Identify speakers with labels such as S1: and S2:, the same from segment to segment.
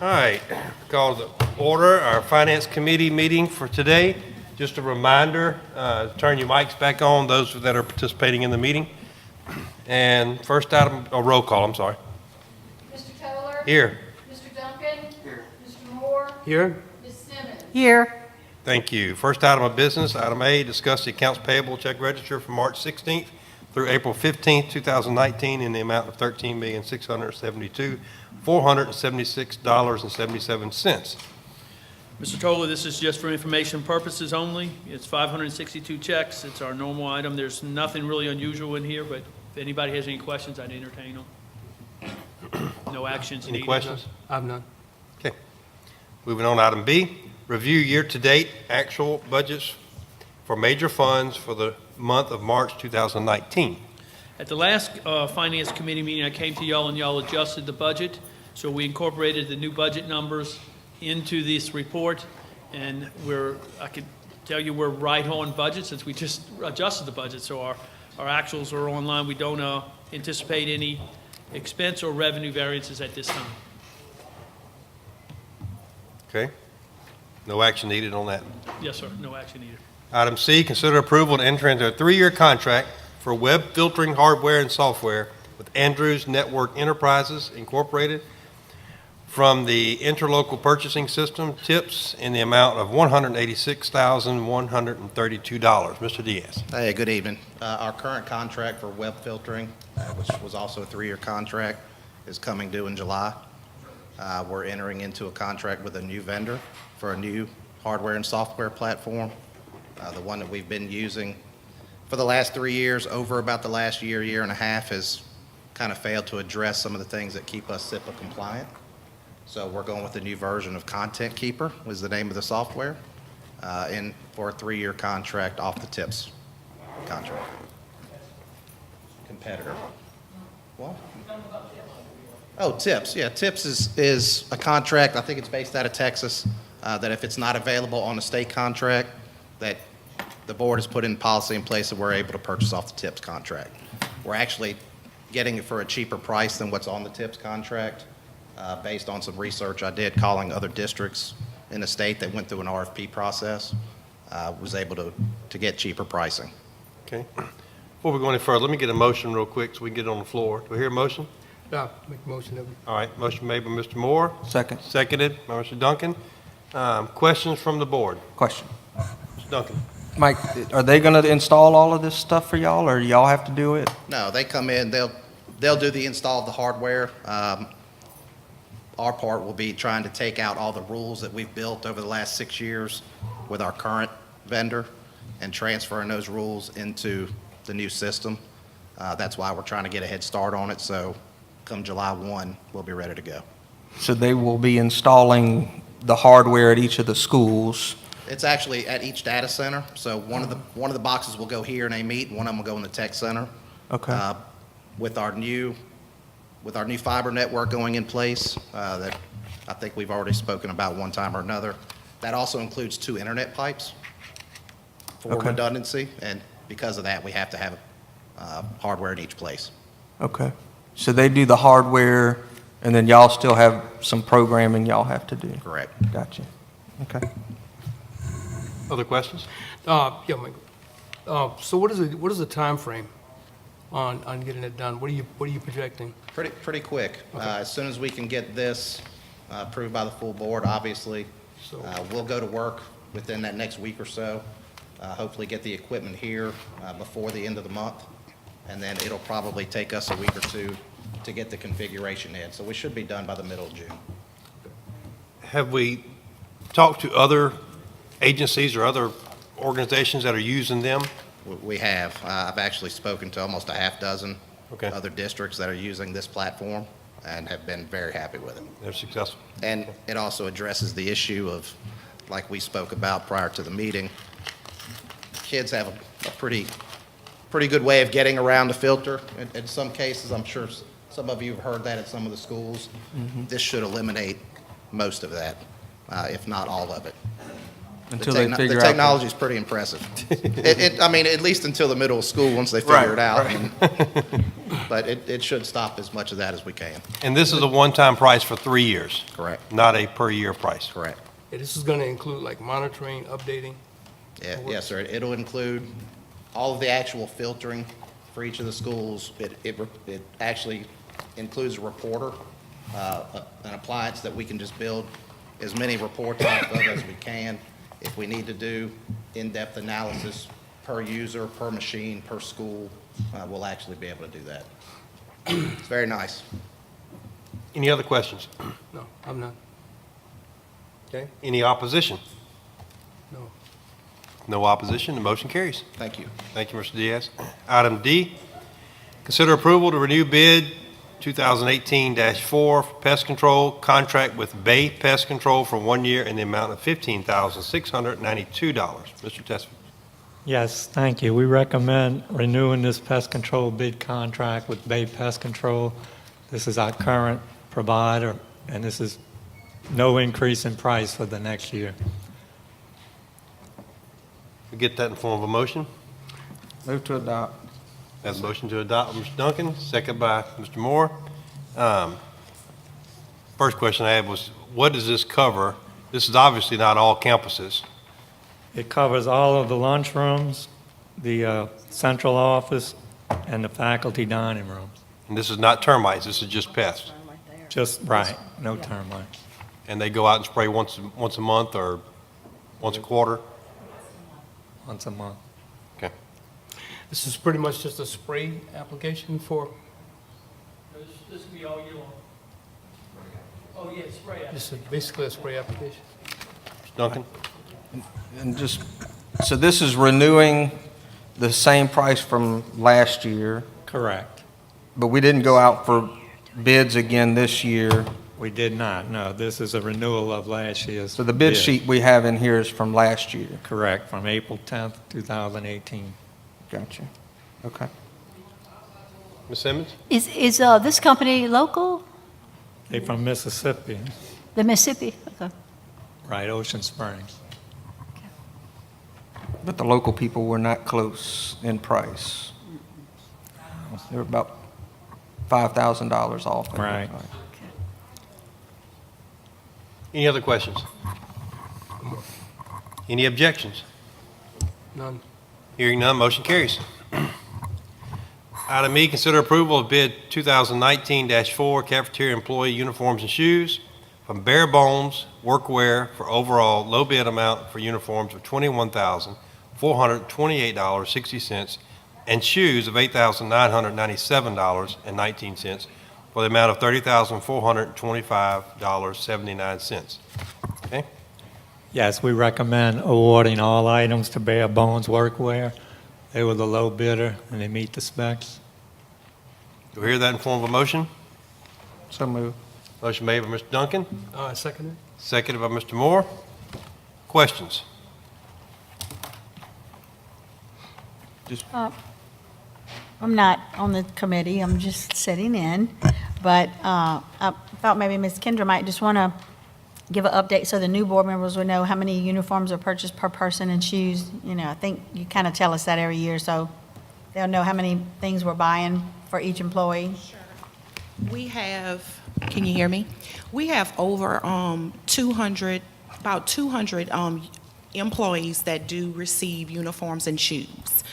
S1: All right, call to order our Finance Committee meeting for today. Just a reminder, turn your mics back on, those that are participating in the meeting. And first item, roll call, I'm sorry.
S2: Mr. Toller?
S1: Here.
S2: Mr. Duncan? Here. Mr. Moore?
S3: Here.
S2: Ms. Simmons?
S4: Here.
S1: Thank you. First item of business, item A, discuss the accounts payable check register from March 16th through April 15th, 2019 in the amount of $13,672,476.77.
S3: Mr. Toller, this is just for information purposes only. It's 562 checks. It's our normal item. There's nothing really unusual in here, but if anybody has any questions, I'd entertain them. No actions needed.
S1: Any questions?
S5: I have none.
S1: Okay. Moving on to item B, review year-to-date actual budgets for major funds for the month of March 2019.
S3: At the last Finance Committee meeting, I came to y'all and y'all adjusted the budget. So we incorporated the new budget numbers into this report, and I could tell you we're right on budget since we just adjusted the budget. So our actuals are online. We don't anticipate any expense or revenue variances at this time.
S1: Okay. No action needed on that.
S3: Yes, sir. No action needed.
S1: Item C, consider approval to enter into a 3-year contract for web filtering hardware and software with Andrews Network Enterprises Incorporated from the Interlocal Purchasing System, TIPS, in the amount of $186,132. Mr. Diaz.
S6: Hey, good evening. Our current contract for web filtering, which was also a 3-year contract, is coming due in July. We're entering into a contract with a new vendor for a new hardware and software platform. The one that we've been using for the last 3 years, over about the last year and a half, has kind of failed to address some of the things that keep us SIPA compliant. So we're going with the new version of Content Keeper, was the name of the software, and for a 3-year contract off the TIPS contract. Competitor. What? Oh, TIPS. Yeah, TIPS is a contract, I think it's based out of Texas, that if it's not available on a state contract, that the board has put in policy in place that we're able to purchase off the TIPS contract. We're actually getting it for a cheaper price than what's on the TIPS contract. Based on some research I did calling other districts in the state that went through an RFP process, was able to get cheaper pricing.
S1: Okay. Before we go any further, let me get a motion real quick so we can get it on the floor. Do we hear a motion?
S5: Yeah, make a motion that we.
S1: All right, motion made by Mr. Moore.
S4: Second.
S1: Seconded by Mr. Duncan. Questions from the board?
S4: Question.
S1: Mr. Duncan.
S4: Mike, are they going to install all of this stuff for y'all, or y'all have to do it?
S6: No, they come in, they'll do the install of the hardware. Our part will be trying to take out all the rules that we've built over the last 6 years with our current vendor and transferring those rules into the new system. That's why we're trying to get a head start on it, so come July 1, we'll be ready to go.
S4: So they will be installing the hardware at each of the schools.
S6: It's actually at each data center, so one of the boxes will go here and they meet, and one of them will go in the tech center.
S4: Okay.
S6: With our new fiber network going in place, that I think we've already spoken about one time or another, that also includes 2 internet pipes for
S4: Okay.
S6: redundancy, and because of that, we have to have hardware in each place.
S4: Okay. So they do the hardware, and then y'all still have some programming y'all have to do?
S6: Correct.
S4: Gotcha. Okay.
S1: Other questions?
S5: Yeah, Mike. So what is the time frame on getting it done? What are you projecting?
S6: Pretty quick.
S5: Okay.
S6: As soon as we can get this approved by the full board, obviously,
S5: So-
S6: we'll go to work within that next week or so. Hopefully get the equipment here before the end of the month, and then it'll probably take us a week or two to get the configuration in. So we should be done by the middle of June.
S1: Have we talked to other agencies or other organizations that are using them?
S6: We have. I've actually spoken to almost a half dozen
S1: Okay.
S6: other districts that are using this platform and have been very happy with it.
S1: They're successful.
S6: And it also addresses the issue of, like we spoke about prior to the meeting, kids have a pretty good way of getting around the filter. In some cases, I'm sure some of you have heard that at some of the schools. This should eliminate most of that, if not all of it.
S4: Until they figure
S6: The
S4: out.
S6: technology's pretty impressive. I mean, at least until the middle of school, once they figure it out. But it should stop as much of that as we can.
S1: And this is a one-time price for 3 years,
S6: Correct,
S1: not a per-year price.
S6: correct.
S5: Yeah, this is gonna include like monitoring, updating?
S6: Yeah, yes, sir. It'll include all of the actual filtering for each of the schools. It actually includes a reporter, an appliance that we can just build as many reports off of as we can. If we need to do in-depth analysis per user, per machine, per school, we'll actually be able to do that. It's very nice.
S1: Any other questions?
S5: No, I'm not,
S1: Okay. Any opposition?
S5: no.
S1: No opposition, the motion carries.
S6: Thank you.
S1: Thank you, Mr. Diaz. Item D, consider approval to renew bid 2018-4 for pest control contract with Bay Pest Control for 1 year in the amount of $15,692. Mr. Tesman.
S7: Yes, thank you. We recommend renewing this pest control bid contract with Bay Pest Control. This is our current provider, and this is no increase in price for the next year.
S1: We get that in form of a motion.
S4: Move to adopt.
S1: Have a motion to adopt by Mr. Duncan, second by Mr. Moore. First question I had was, what does this cover? This is obviously not all campuses.
S7: It covers all of the lunchrooms, the central office, and the faculty dining rooms.
S1: And this is not termites, this is just pests.
S7: Just, right, no termites.
S1: And they go out and spray once a month or once a quarter?
S7: Once a month.
S1: Okay.
S5: This is pretty much just a spray application for,
S3: This will be all year long. Oh, yeah, spray out.
S5: this is basically a spray application?
S1: Mr. Duncan?
S4: And just, so this is renewing the same price from last year,
S7: Correct.
S4: but we didn't go out for bids again this year.
S7: We did not, no. This is a renewal of last year's.
S4: So the bid sheet we have in here is from last year.
S7: Correct, from April 10th, 2018.
S4: Gotcha. Okay.
S1: Ms. Simmons?
S8: Is this company local?
S7: They from Mississippi,
S8: The Mississippi? Okay.
S7: right, Ocean Springs.
S4: But the local people were not close in price. They were about $5,000 off.
S7: Right.
S1: Any other questions? Any objections?
S5: None.
S1: Hearing none, motion carries. Item E, consider approval of bid 2019-4 cafeteria employee uniforms and shoes from Bare Bones Workwear for overall low bid amount for uniforms of $21,428.60 and shoes of $8,997.19 for the amount of $30,425.79. Okay?
S7: Yes, we recommend awarding all items to Bare Bones Workwear. They were the low bidder, and they meet the specs.
S1: Do we hear that in form of a motion?
S4: So move.
S1: Motion made by Mr. Duncan,
S5: Second
S1: seconded by Mr. Moore. Questions?
S8: I'm not on the committee, I'm just sitting in, but I thought maybe Ms. Kendra might just want to give an update so the new board members would know how many uniforms are purchased per person and shoes. You know, I think you kind of tell us that every year, so they'll know how many things we're buying for each employee.
S9: We have, can you hear me? We have over 200, about 200 employees that do receive uniforms and shoes.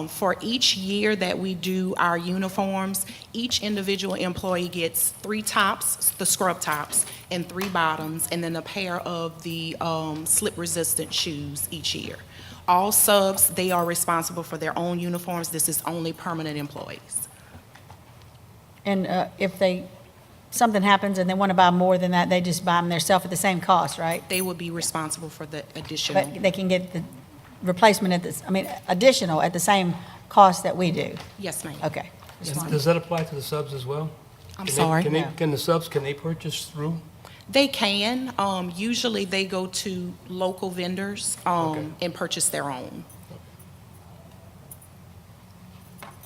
S9: For each year that we do our uniforms, each individual employee gets 3 tops, the scrub tops, and 3 bottoms, and then a pair of the slip-resistant shoes each year. All subs, they are responsible for their own uniforms. This is only permanent employees.
S8: And if something happens and they want to buy more than that, they just buy them themselves at the same cost, right?
S9: They would be responsible for the additional.
S8: But they can get the replacement additional at the same cost that we do?
S9: Yes, ma'am.
S8: Okay. Just wanted-
S5: Does that apply to the subs as well?
S9: I'm
S5: Can they-
S9: sorry.
S5: Can they,
S8: No.
S5: can the subs, can they purchase through?
S9: They can. Usually they go to local vendors
S5: Okay.
S9: and purchase their own.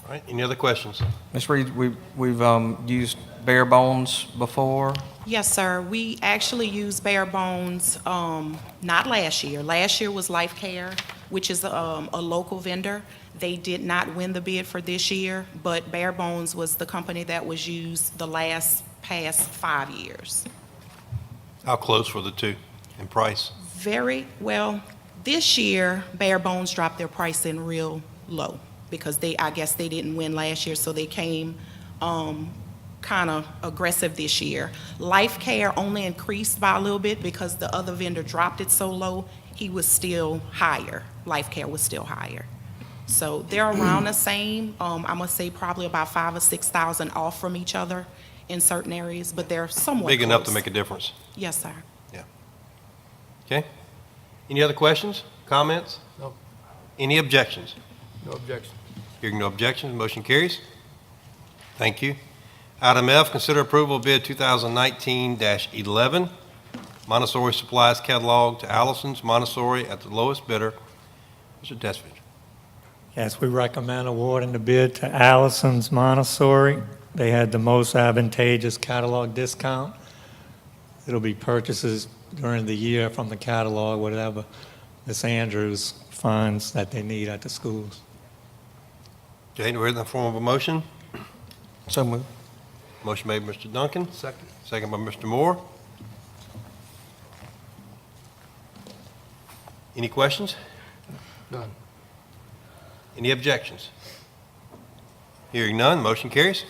S1: All right, any other questions?
S4: Ms. Reed, we've used bare bones before.
S9: Yes, sir. We actually used Bare Bones, not last year. Last year was Life Care, which is a local vendor. They did not win the bid for this year, but Bare Bones was the company that was used the past 5 years.
S1: How close were the two in price?
S9: Very well. This year, Bare Bones dropped their price in real low because I guess they didn't win last year, so they came kind of aggressive this year. Life Care only increased by a little bit because the other vendor dropped it so low, he was still higher. Life Care was still higher. So they're around the same. I'm gonna say probably about 5,000 or 6,000 off from each other in certain areas, but they're somewhat
S1: Big enough to
S9: close.
S1: make a difference.
S9: Yes, sir.
S1: Okay? Any other questions, comments?
S5: No.
S1: Any objections?
S5: No objection.
S1: Hearing no objections, motion carries. Thank you. Item F, consider approval of bid 2019-11, Montessori Supplies Catalog to Allison's Montessori at the lowest bidder. Mr. Desvich.
S7: Yes, we recommend awarding the bid to Allison's Montessori. They had the most advantageous catalog discount. It'll be purchases during the year from the catalog, whatever Ms. Andrews finds that they need at the schools.
S1: Okay, do we have the form of a motion?
S4: So moved.
S1: Motion made by Mr. Duncan,
S5: Second.
S1: second by Mr. Moore. Any questions?
S5: None.
S1: Any objections? Hearing none, motion carries.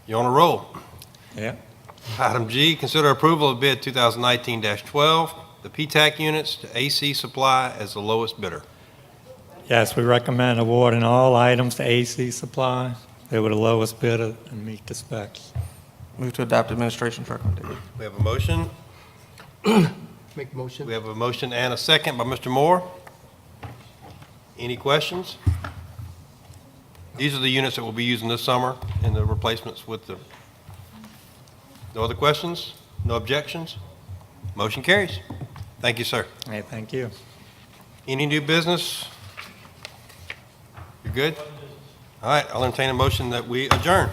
S1: You're on a roll.
S7: Yeah.
S1: Item G, consider approval of bid 2019-12, the PTAC units to AC Supply as the lowest bidder.
S7: Yes, we recommend awarding all items to AC Supply. They were the lowest bidder and meet the specs.
S4: Move to adopt administration's recommendation.
S1: We have a motion.
S5: Make motion.
S1: We have a motion and a second by Mr. Moore. Any questions? These are the units that we'll be using this summer and the replacements with the, no other questions? No objections? Motion carries. Thank you, sir.
S7: Hey, thank you.
S1: Any new business? You're good? All right, I'll entertain a motion that we adjourn.